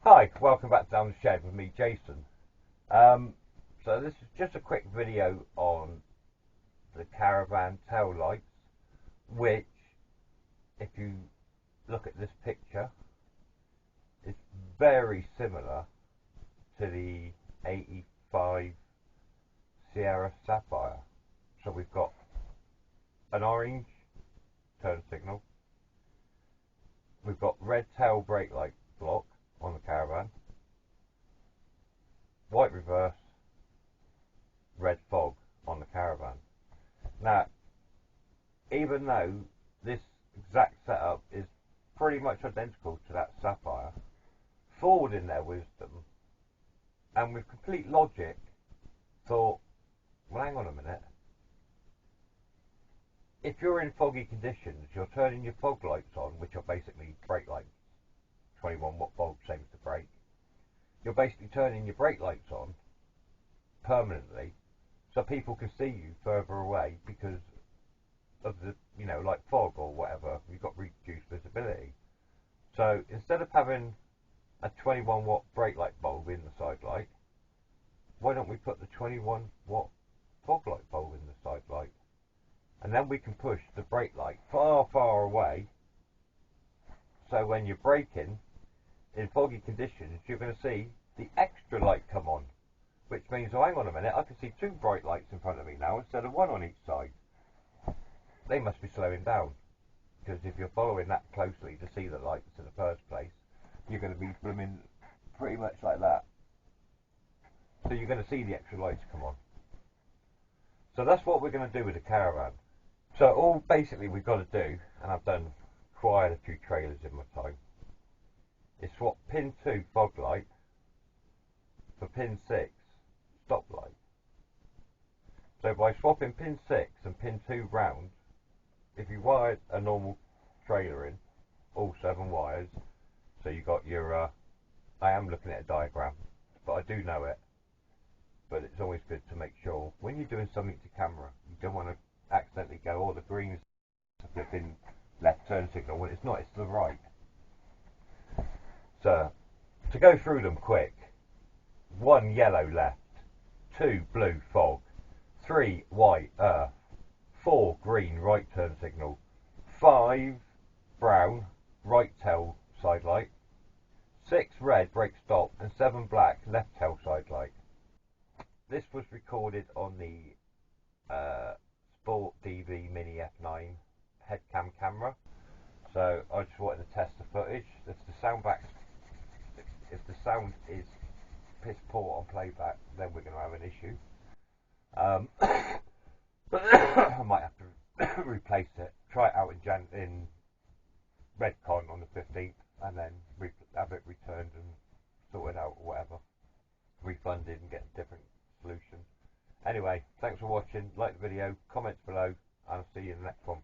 Hi, welcome back down the shed with me, Jason. So this is just a quick video on the Caravan tail lights, which, if you look at this picture, is very similar to the 85 Sierra Sapphire. So we've got an orange turn signal, we've got red tail brake light block on the Caravan, white reverse, red fog on the Caravan. Now, even though this exact setup is pretty much identical to that Sapphire, Ford in their wisdom and with complete logic thought, well, hang on a minute, if you're in foggy conditions, you're turning your fog lights on, which are basically brake lights, 21 watt bulb, same as the brake. You're basically turning your brake lights on permanently so people can see you further away because of the, like fog or whatever, you've got reduced visibility. So instead of having a 21 watt brake light bulb in the side light, why don't we put the 21 watt fog light bulb in the side light? And then we can push the brake light far, far away, so when you're braking in foggy conditions, you're going to see the extra light come on, which means, oh, hang on a minute, I can see two bright lights in front of me now instead of one on each side. They must be slowing down, because if you're following that closely to see the lights in the first place, you're going to be blooming pretty much like that. So you're going to see the extra lights come on. So that's what we're going to do with the Caravan. So all basically we've got to do, and I've done quite a few trailers in my time, is swap pin 2 fog light for pin 6 stop light. So by swapping pin 6 and pin 2 round, if you wired a normal trailer in, all 7 wires, so you got your, I am looking at a diagram, but I do know it, but it's always good to make sure, when you're doing something to camera, you don't want to accidentally go, oh, the green's flipping left turn signal, when it's not, it's the right. So, to go through them quick, 1 yellow left, 2 blue fog, 3 white earth, 4 green right turn signal, 5 brown right tail side light, 6 red brake stop, and 7 black left tail side light. This was recorded on the Sport DV Mini F9 headcam camera, so I just wanted to test the footage. If the sound is piss poor on playback, then we're going to have an issue. I might have to replace it, try it out in Redcon on the 15th, and then have it returned and sorted out or whatever, refunded and get a different solution. Anyway, thanks for watching, like the video, comments below, and I'll see you in the next one.